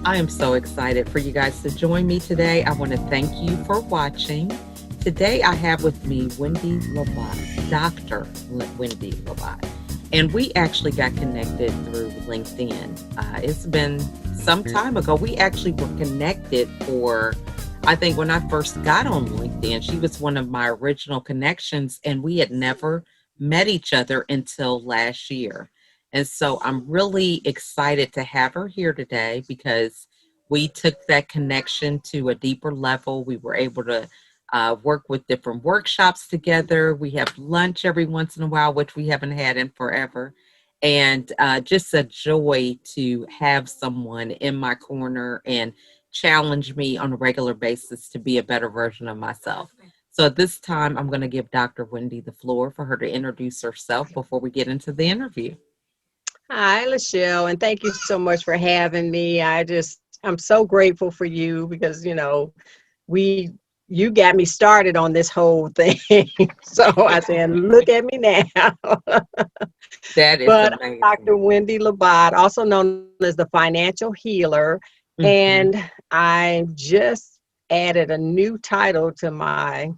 I am so excited for you guys to join me today. I want to thank you for watching. Today I have with me Wendy Labat, Wendy Labat. And we actually got connected through LinkedIn. It's been some time ago. We actually were connected for, I think, when I first got on LinkedIn. She was one of my original connections, and we had never met each other until last year. And so I'm really excited to have her here today because we took that connection to a deeper level. We were able to work with different workshops together. We have lunch every once in a while, which we haven't had in forever. And just a joy to have someone in my corner and challenge me on a regular basis to be a better version of myself. So at this time, I'm going to give Dr. Wendy the floor for her to introduce herself before we get into the interview. Hi, LaChelle, and thank you so much for having me. I'm so grateful for you because, we, you got me started on this whole thing. So I said, look at me now. That is But I'm amazing. Dr. Wendy Labat, also known as the financial healer. And Mhm. I just added a new title to my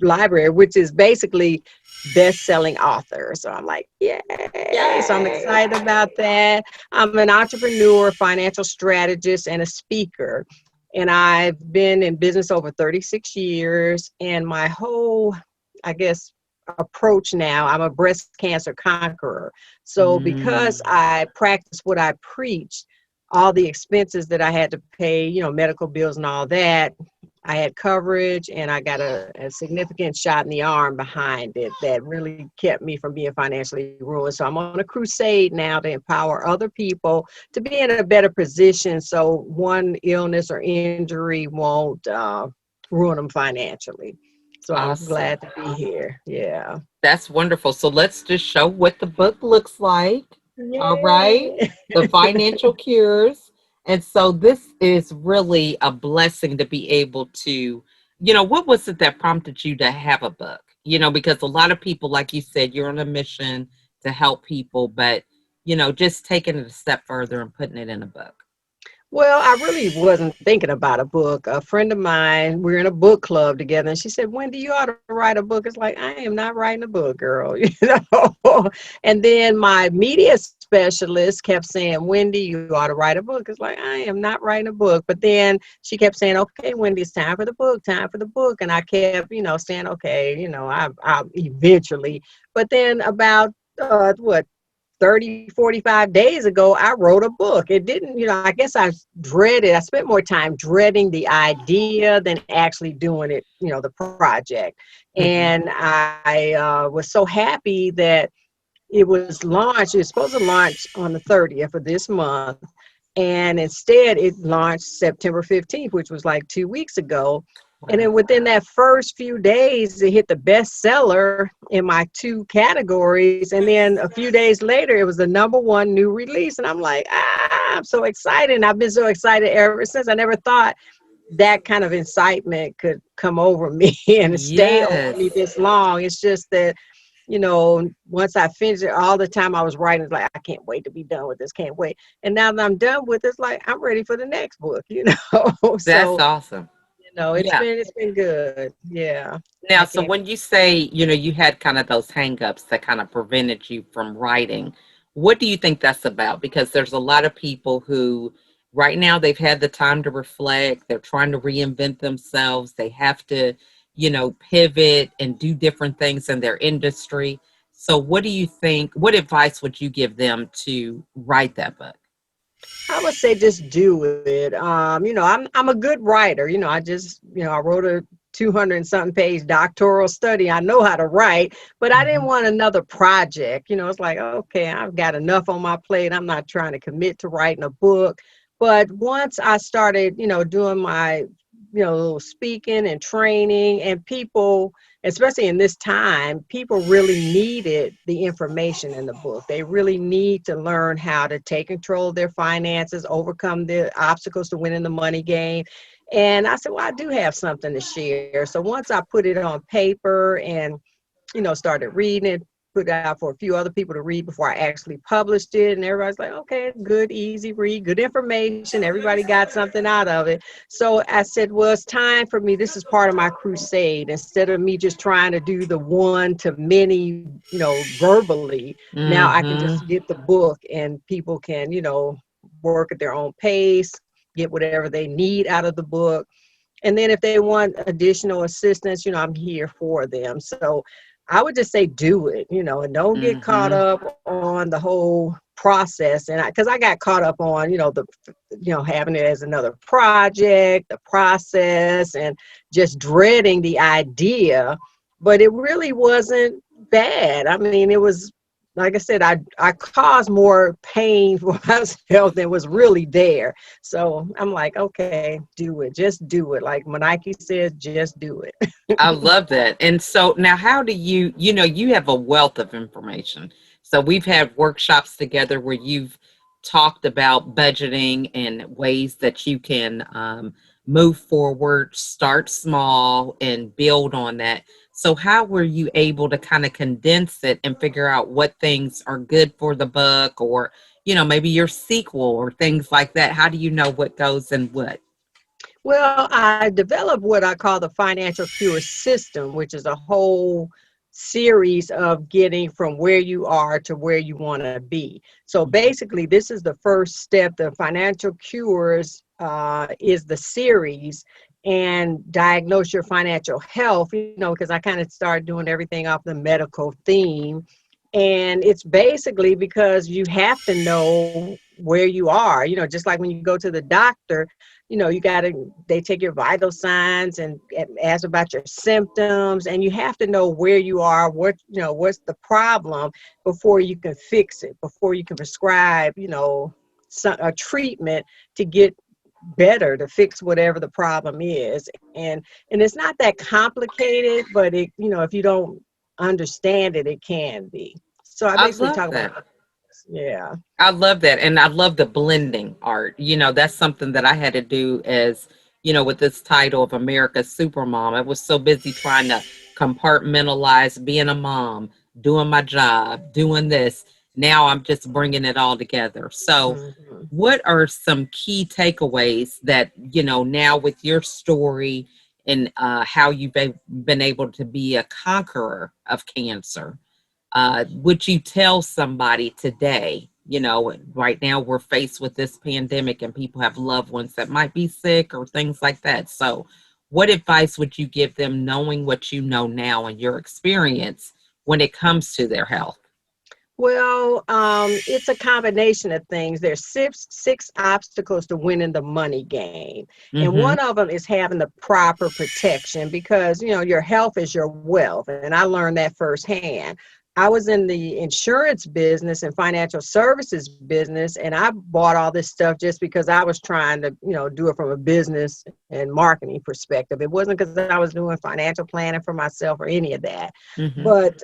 library, which is basically best-selling author. So I'm like, yay! So I'm Yay. excited about that. I'm an entrepreneur, financial strategist, and a speaker. And I've been in business over 36 years. And my whole, I guess, approach now, I'm a breast cancer conqueror. So because Mm. I practice what I preach, all the expenses that I had to pay, medical bills and all that, I had coverage and I got a significant shot in the arm behind it that really kept me from being financially ruined. So I'm on a crusade now to empower other people to be in a better position so one illness or injury won't ruin them financially. So I'm Awesome. glad to be here. Yeah. That's wonderful. So let's just show what the book looks like. All right. Yay. The financial cures. And so this is really a blessing to be able to, what was it that prompted you to have a book? Because a lot of people, like you said, you're on a mission to help people, but, just taking it a step further and putting it in a book. Well, I really wasn't thinking about a book. A friend of mine, we're in a book club together, and she said, Wendy, you ought to write a book. It's like, I am not writing a book, girl, And then my media specialist kept saying, Wendy, you ought to write a book. It's like, I am not writing a book. But then she kept saying, okay, Wendy, it's time for the book, time for the book. And I kept, saying, okay, I'll eventually. But then about, what, 30, 45 days ago, I wrote a book. It didn't, I guess I spent more time dreading the idea than actually doing it, the project. And Mhm. I was so happy that it was supposed to launch on the 30th of this month. And instead, it launched September 15th, which was like 2 weeks ago. And then Wow. within that first few days, it hit the bestseller in my two categories. And then a few days later, it was the number one new release. And I'm like, I'm so excited. And I've been so excited ever since. I never thought that kind of incitement could come over me and stay over me Yes. this long. It's just that, once I finished it, all the time I was writing, it's like, I can't wait to be done with this, can't wait. And now that I'm done with it, it's like, I'm ready for the next book. That's So, awesome. it's Yeah. been good. Yeah. I Now, so can't. when you say, you had kind of those hangups that kind of prevented you from writing, what do you think that's about? Because there's a lot of people who, right now, they've had the time to reflect, they're trying to reinvent themselves, they have to, pivot and do different things in their industry. So, what do you think? What advice would you give them to write that book? I would say just do it. I'm a good writer. I wrote a 200 and something page doctoral study. I know how to write, but I didn't Mhm. want another project. It's like, okay, I've got enough on my plate. I'm not trying to commit to writing a book. But once I started, doing my, little speaking and training, and people, especially in this time, people really needed the information in the book. They really need to learn how to take control of their finances, overcome the obstacles to winning the money game. And I said, well, I do have something to share. So once I put it on paper and, started reading it, put it out for a few other people to read before I actually published it. And everybody's like, okay, good, easy read, good information. Everybody got something out of it. So I said, well, it's time for me. This is part of my crusade. Instead of me just trying to do the one to many, verbally, now I can just Mm-hmm. get the book and people can, work at their own pace, get whatever they need out of the book. And then if they want additional assistance, I'm here for them. So I would just say do it, and don't get caught Mm-hmm. up on the whole process. And because I got caught up on, having it as another project, the process, and just dreading the idea. But it really wasn't bad. I mean, it was, like I said, I caused more pain for myself than was really there. So I'm like, okay, do it. Just do it. Like Nike says, just do it. I love that. And so now how do you have a wealth of information. So we've had workshops together where you've talked about budgeting and ways that you can move forward, start small and build on that. So how were you able to kind of condense it and figure out what things are good for the book or, maybe your sequel or things like that? How do you know what goes in what? Well, I developed what I call the financial cure system, which is a whole series of getting from where you are to where you want to be. So basically, this is the first step. The financial cures is the series and diagnose your financial health, because I kind of started doing everything off the medical theme. And it's basically because you have to know where you are, just like when you go to the doctor, they take your vital signs and ask about your symptoms, and you have to know where you are, what's the problem before you can fix it, before you can prescribe, a treatment to get better, to fix whatever the problem is. And it's not that complicated, but if you don't understand it, it can be. So I I basically love talk about, that. yeah. I love that. And I love the blending art. That's something that I had to do as, with this title of America's Supermom. I was so busy trying to compartmentalize being a mom, doing my job, doing this. Now I'm just bringing it all together. So, Mhm. what are some key takeaways that, now with your story and how you've been able to be a conqueror of cancer? Would you tell somebody today, right now we're faced with this pandemic and people have loved ones that might be sick or things like that. So, what advice would you give them knowing what you know now and your experience when it comes to their health? Well, it's a combination of things. There's six obstacles to winning the money game. And Mm-hmm. one of them is having the proper protection because, your health is your wealth. And I learned that firsthand. I was in the insurance business and financial services business, and I bought all this stuff just because I was trying to, do it from a business and marketing perspective. It wasn't because I was doing financial planning for myself or any of that. Mm-hmm. But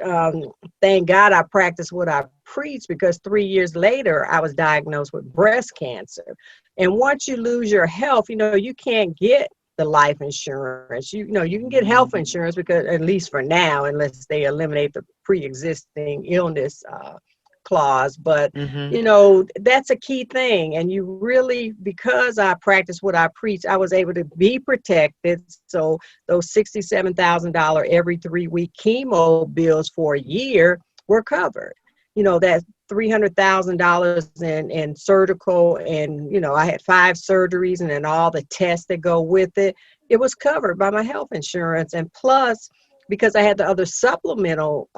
thank God I practiced what I preach, because 3 years later, I was diagnosed with breast cancer. And once you lose your health, you can't get the life insurance. You can get health insurance, because at least for now, unless they eliminate the pre-existing illness clause. But Mm-hmm. that's a key thing. And you really, because I practice what I preach, I was able to be protected. So those $67,000 every 3-week chemo bills for a year were covered. That $300,000 in surgical, and I had 5 surgeries and then all the tests that go with it. It was covered by my health insurance. And plus, because I had the other supplemental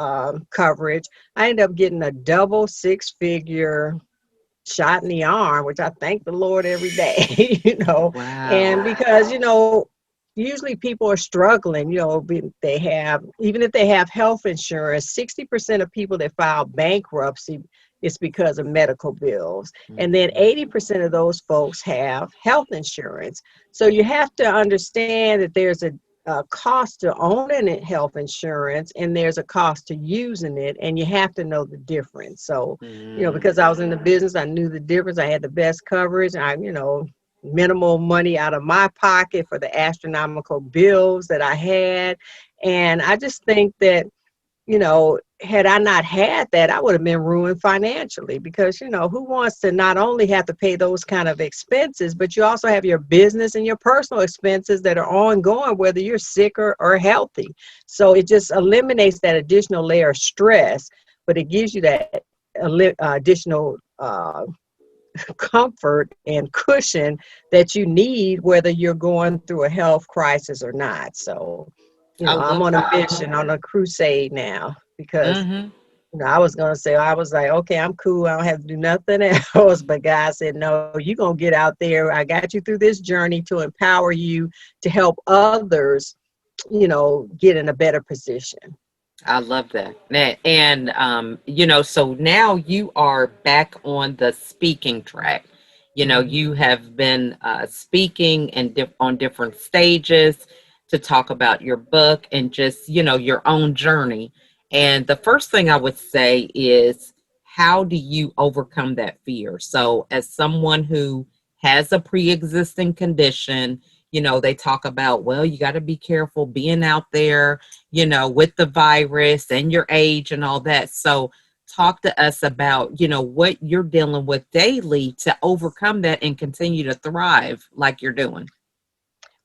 coverage, I ended up getting a double 6-figure shot in the arm, which I thank the Lord every day. And Wow. because, usually people are struggling, they have, even if they have health insurance, 60% of people that file bankruptcy is because of medical bills. And then Mhm. 80% of those folks have health insurance. So you have to understand that there's a cost to owning it, health insurance, and there's a cost to using it, and you have to know the difference. So, Mm. because I was in the business, I knew the difference. I had the best coverage. Minimal money out of my pocket for the astronomical bills that I had. And I just think that, had I not had that, I would have been ruined financially because, who wants to not only have to pay those kind of expenses, but you also have your business and your personal expenses that are ongoing, whether you're sick or healthy. So it just eliminates that additional layer of stress, but it gives you that additional comfort and cushion that you need, whether you're going through a health crisis or not. So, I I'm love on a that. mission, on a crusade now because, Hmm. I was going to say, I was like, okay, I'm cool. I don't have to do nothing else. But God said, no, you're going to get out there. I got you through this journey to empower you to help others, get in a better position. I love that. And so now you are back on the speaking track. Mhm. You have been speaking and on different stages to talk about your book and just, your own journey. And the first thing I would say is, how do you overcome that fear? So, as someone who has a pre-existing condition, they talk about, well, you got to be careful being out there, with the virus and your age and all that. So, talk to us about, what you're dealing with daily to overcome that and continue to thrive like you're doing.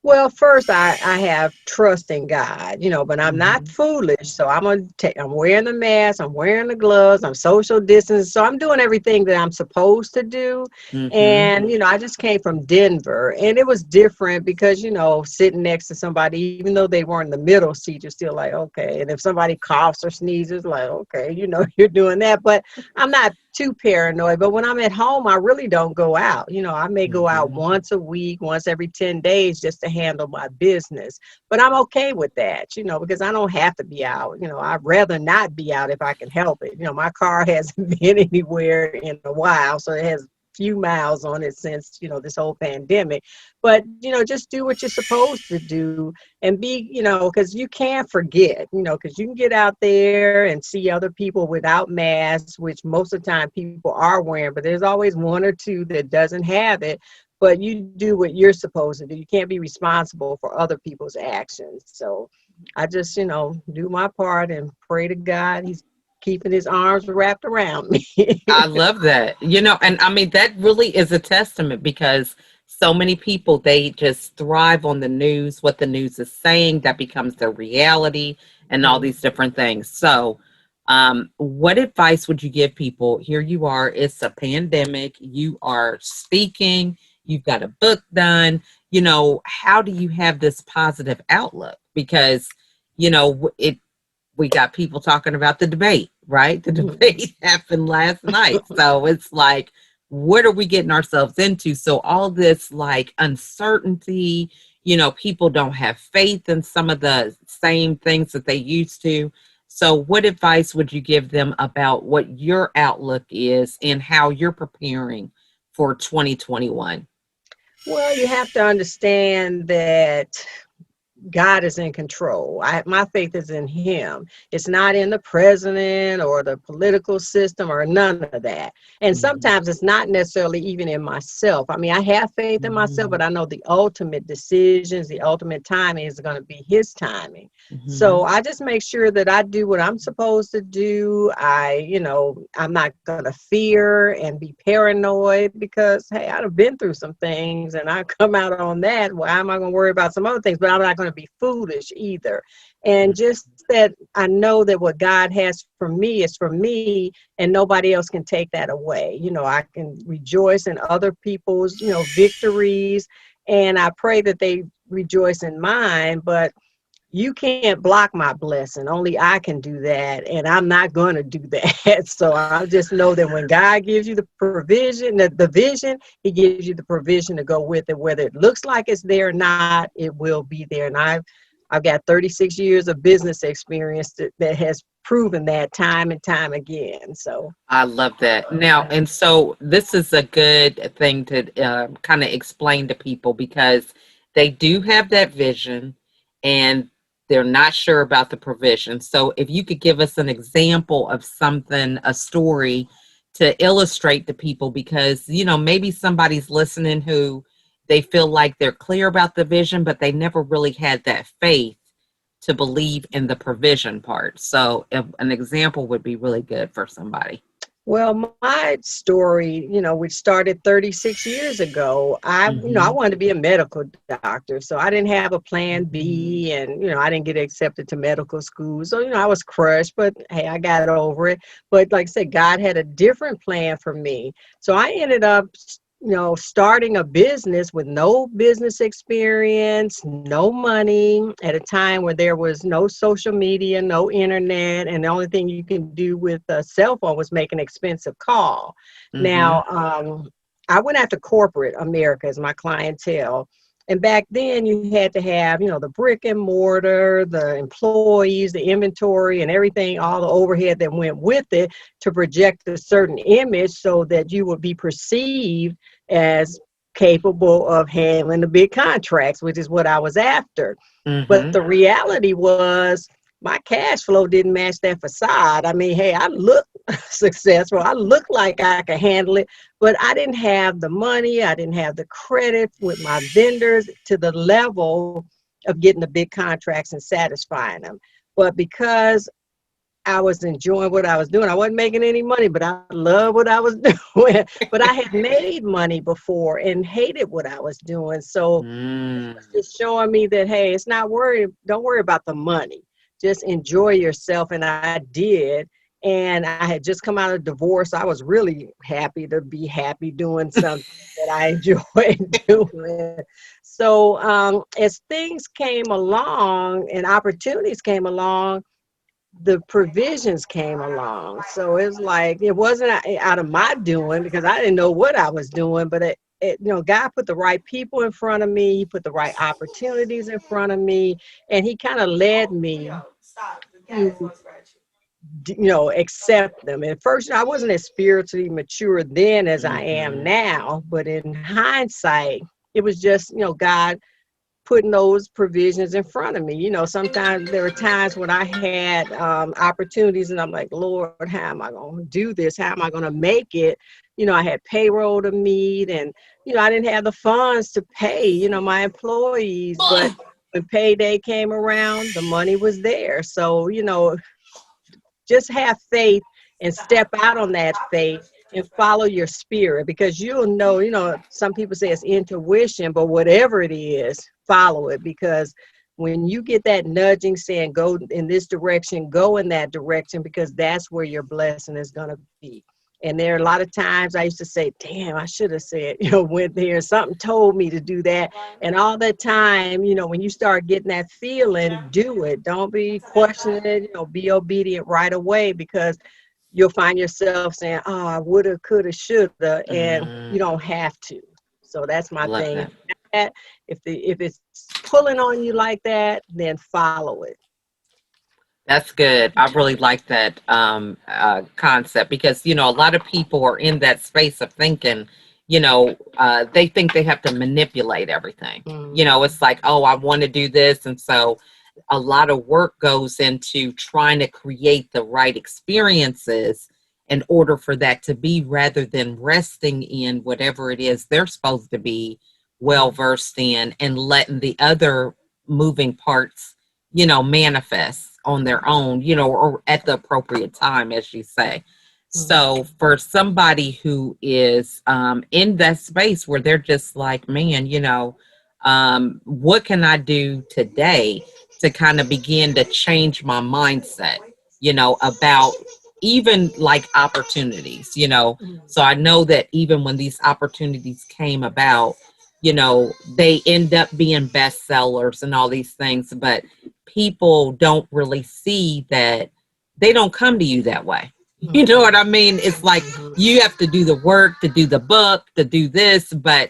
Well, first I have trust in God, but I'm not Hmm. foolish. So I'm wearing the mask, I'm wearing the gloves, I'm social distance. So I'm doing everything that I'm supposed to do. Hmm. And, I just came from Denver and it was different because, sitting next to somebody, even though they were in the middle seat, you're still like, okay. And if somebody coughs or sneezes, like, okay, you're doing that. But I'm not too paranoid. But when I'm at home, I really don't go out. I may go out Hmm. once a week, once every 10 days just to handle my business. But I'm okay with that, because I don't have to be out. I'd rather not be out if I can help it. My car hasn't been anywhere in a while, so it has few miles on it since, this whole pandemic. But, just do what you're supposed to do and be, because you can't forget, because you can get out there and see other people without masks, which most of the time people are wearing, but there's always one or two that doesn't have it. But you do what you're supposed to do. You can't be responsible for other people's actions. So I just, do my part and pray to God. He's keeping his arms wrapped around me. I love that. And I mean, that really is a testament because so many people, they just thrive on the news, what the news is saying, that becomes their reality and all these different things. So, what advice would you give people? Here you are, it's a pandemic, you are speaking, you've got a book done. How do you have this positive outlook? Because, it we got people talking about the debate, right? The debate happened last night. So it's like, what are we getting ourselves into? So all this like uncertainty, people don't have faith in some of the same things that they used to. So what advice would you give them about what your outlook is and how you're preparing for 2021? Well, you have to understand that God is in control. My faith is in Him. It's not in the president or the political system or none of that. And Mhm. sometimes it's not necessarily even in myself. I mean, I have faith in myself, but Mhm. I know the ultimate decisions, the ultimate timing is going to be His timing. So Mhm. I just make sure that I do what I'm supposed to do. I'm not going to fear and be paranoid because, hey, I've been through some things and I come out on that. Why am I going to worry about some other things? But I'm not going to be foolish either. And just that I know that what God has for me is for me and nobody else can take that away. I can rejoice in other people's, victories, and I pray that they rejoice in mine, but you can't block my blessing. Only I can do that. And I'm not going to do that. So I just know that when God gives you the provision, the vision, He gives you the provision to go with it. Whether it looks like it's there or not, it will be there. And I've got 36 years of business experience that has proven that time and time again. So I love that. Now, and so this is a good thing to kind of explain to people because they do have that vision and they're not sure about the provision. So, if you could give us an example of something, a story to illustrate to people, because, maybe somebody's listening who they feel like they're clear about the vision, but they never really had that faith to believe in the provision part. So if an example would be really good for somebody. Well, my story, which started 36 years ago, I Mm-hmm. wanted to be a medical doctor. So I didn't have a plan B, and, I didn't get accepted to medical school. So, I was crushed, but hey, I got over it. But like I said, God had a different plan for me. So I ended up, starting a business with no business experience, no money, at a time where there was no social media, no internet, and the only thing you can do with a cell phone was make an expensive call. Mm-hmm. Now, I went after corporate America as my clientele. And back then you had to have, the brick and mortar, the employees, the inventory, and everything, all the overhead that went with it to project a certain image so that you would be perceived as capable of handling the big contracts, which is what I was after. But Mm-hmm. the reality was my cash flow didn't match that facade. I mean, hey, I look successful. I look like I could handle it, but I didn't have the money. I didn't have the credit with my vendors to the level of getting the big contracts and satisfying them. But because I was enjoying what I was doing. I wasn't making any money, but I loved what I was doing. But I had made money before and hated what I was doing. So this Mm. was just showing me that, hey, don't worry about the money. Just enjoy yourself. And I did. And I had just come out of divorce. I was really happy to be happy doing something that I enjoyed doing. So as things came along and opportunities came along, the provisions came along. So it's like it wasn't out of my doing because I didn't know what I was doing, but God put the right people in front of me. He put the right opportunities in front of me, and he kind of led me to, accept them. At first, I wasn't as spiritually mature then as I am Mm-hmm. now, but in hindsight, it was just, God putting those provisions in front of me. Sometimes there were times when I had opportunities and I'm like, Lord, how am I going to do this? How am I going to make it? I had payroll to meet, and, I didn't have the funds to pay, my employees. But when payday came around, the money was there. So, just have faith and step out on that faith and follow your spirit, because you'll know, some people say it's intuition, but whatever it is, follow it. Because when you get that nudging saying go in this direction, go in that direction, because that's where your blessing is going to be. And there are a lot of times I used to say, damn, I should have said, went there. Something told me to do that. And all that time, when you start getting that feeling, do it. Don't be questioning it, be obedient right away, because you'll find yourself saying, oh, I woulda, coulda, shoulda, and you Mm. don't have to. So that's my Love thing. that. If it's pulling on you like that, then follow it. That's good. I really like that concept because, a lot of people are in that space of thinking, they think they have to manipulate everything. Mhm. It's like, oh, I want to do this. And so a lot of work goes into trying to create the right experiences in order for that to be, rather than resting in whatever it is they're supposed to be well versed in and letting the other moving parts, manifest on their own, or at the appropriate time, as you say. Mhm. So for somebody who is in that space where they're just like, man, what can I do today to kind of begin to change my mindset, about even like opportunities, Mhm. so I know that even when these opportunities came about, they end up being bestsellers and all these things, but people don't really see that they don't come to you that way. You know what Mhm. I mean? It's like Mhm. you have to do the work to do the book, to do this, but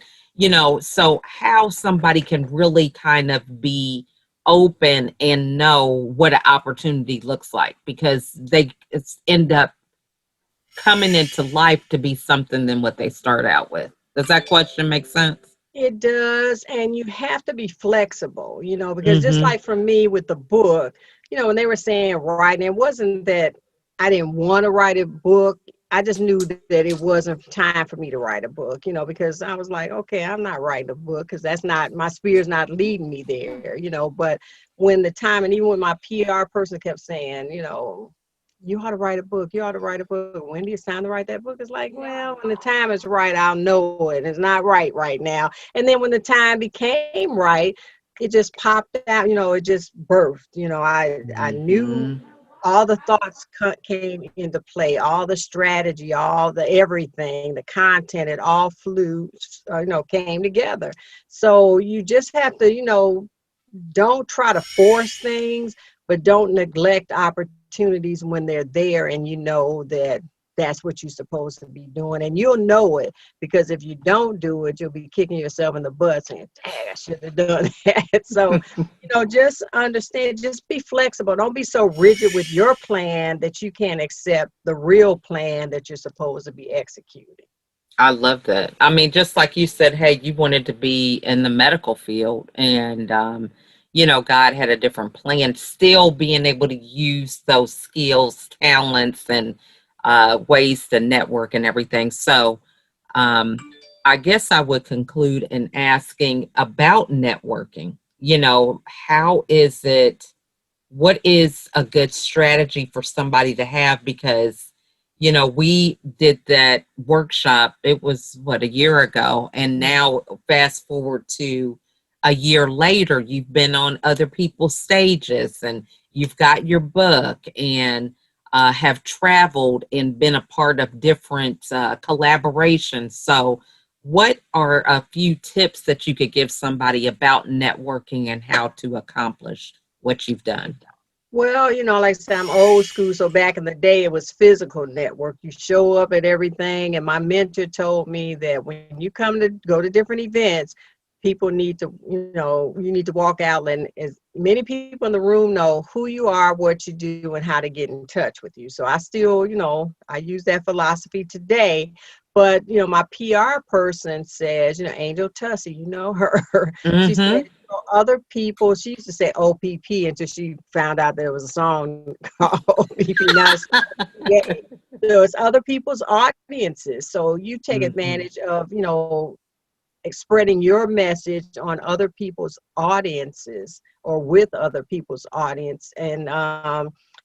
so how somebody can really kind of be open and know what an opportunity looks like, because end up coming into life to be something than what they start out with. Does that question make sense? It does, and you have to be flexible, because just Mm-hmm. like for me with the book, when they were saying writing, it wasn't that I didn't want to write a book. I just knew that it wasn't time for me to write a book, because I was like, okay, I'm not writing a book because that's not, my spirit's not leading me there. But when the time, and even when my PR person kept saying, you ought to write a book, you ought to write a book. When it's time to write that book, it's like, well, when the time is right, I'll know it. It's not right now. And then when the time became right, it just popped out, it just birthed. I knew Hmm. all the thoughts came into play, all the strategy, all the everything, the content, it all came together. So you just have to, don't try to force things, but don't neglect opportunities when they're there, and you know that that's what you're supposed to be doing, and you'll know it, because if you don't do it, you'll be kicking yourself in the butt saying, dang, I should have done that. So just understand, just be flexible. Don't be so rigid with your plan that you can't accept the real plan that you're supposed to be executing. I love that. I mean, just like you said, hey, you wanted to be in the medical field, and God had a different plan. Still being able to use those skills, talents, and ways to network and everything. So, um, I guess I would conclude in asking about networking. How is it? What is a good strategy for somebody to have? Because we did that workshop, it was what, a year ago, and now fast forward to a year later, you've been on other people's stages, and you've got your book, and have traveled and been a part of different collaborations. So what are a few tips that you could give somebody about networking and how to accomplish what you've done? Well, like I said, I'm old school. So back in the day, it was physical network. You show up at everything. And my mentor told me that when you come to go to different events, people need to, you need to walk out, and as many people in the room know who you are, what you do, and how to get in touch with you. So I still, I use that philosophy today. But, my PR person says, Angel Tussey, you know her. She said, Mm-hmm. other people, she used to say OPP until she found out there was a song called OPP. Now it's yay. So it's other people's audiences. So you take Mm-hmm. advantage of, spreading your message on other people's audiences or with other people's audience. And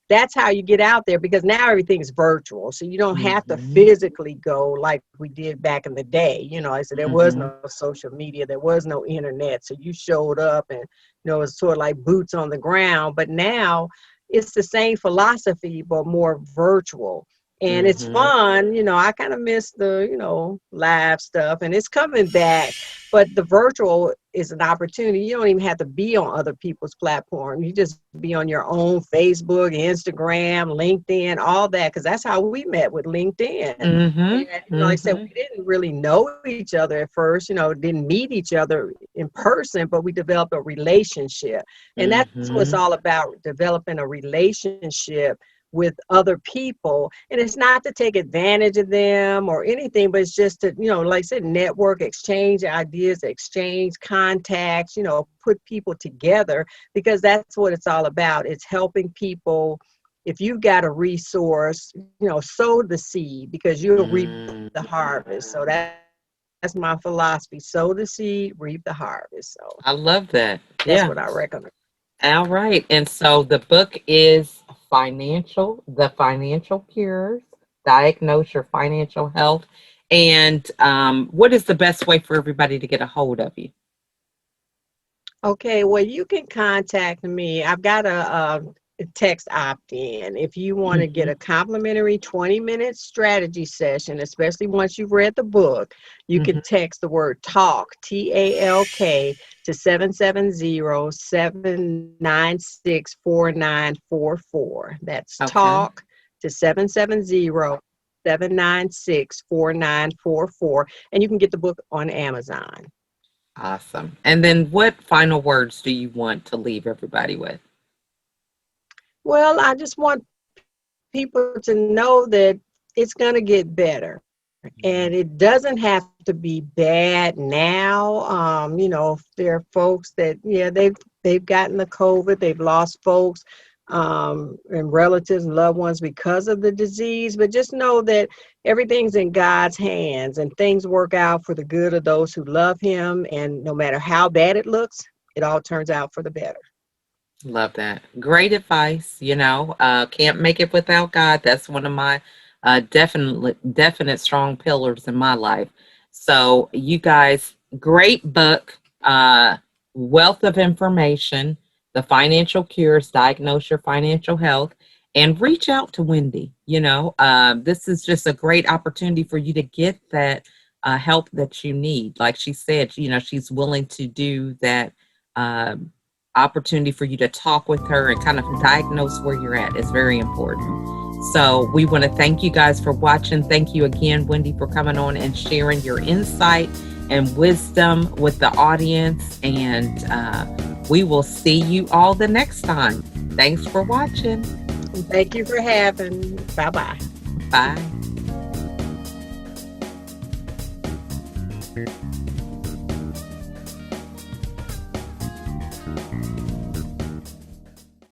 that's how you get out there, because now everything's virtual. So you don't have to Mm-hmm. physically go like we did back in the day. I said there was Mm-hmm. no social media, there was no internet. So you showed up and, it's sort of like boots on the ground. But now it's the same philosophy, but more virtual. And it's Mm-hmm. fun. I kind of miss the, live stuff, and it's coming back. But the virtual is an opportunity. You don't even have to be on other people's platform. You just be on your own Facebook, Instagram, LinkedIn, all that, because that's how we met, with LinkedIn. And, Mm-hmm. like I said, Mm-hmm. we didn't really know each other at first, didn't meet each other in person, but we developed a relationship. And that's what it's Mm-hmm. all about, developing a relationship with other people. And it's not to take advantage of them or anything, but it's just to, like I said, network, exchange ideas, exchange contacts, put people together, because that's what it's all about. It's helping people. If you've got a resource, sow the seed, because you'll reap Mm. the harvest. So that's my philosophy: sow the seed, reap the harvest. So I love that. that's Yeah. what I recommend. All right. And so the book is The Financial Cures, Diagnose Your Financial Health. And what is the best way for everybody to get a hold of you? Okay, well, you can contact me. I've got a text opt-in. If you want to get Mm-hmm. a complimentary 20-minute strategy session, especially once you've read the book, you can Mm-hmm. text the word TALK, TALK, to 770-796-4944. That's Okay. TALK to 770-796-4944. And you can get the book on Amazon. Awesome. And then what final words do you want to leave everybody with? Well, I just want people to know that it's going to get better. And it doesn't have to be bad now. There are folks that, yeah, they've gotten the COVID, they've lost folks. and relatives and loved ones because of the disease. But just know that everything's in God's hands and things work out for the good of those who love him. And no matter how bad it looks, it all turns out for the better. Love that. Great advice. Can't make it without God. That's one of my definite strong pillars in my life. So, you guys, great book, wealth of information, The Financial Cures, Diagnose Your Financial Health, and reach out to Wendy. This is just a great opportunity for you to get that help that you need. Like she said, she's willing to do that. Opportunity for you to talk with her and kind of diagnose where you're at is very important. So we want to thank you guys for watching. Thank you again, Wendy, for coming on and sharing your insight and wisdom with the audience. And we will see you all the next time. Thanks for watching. Thank you for having. Bye-bye. Bye.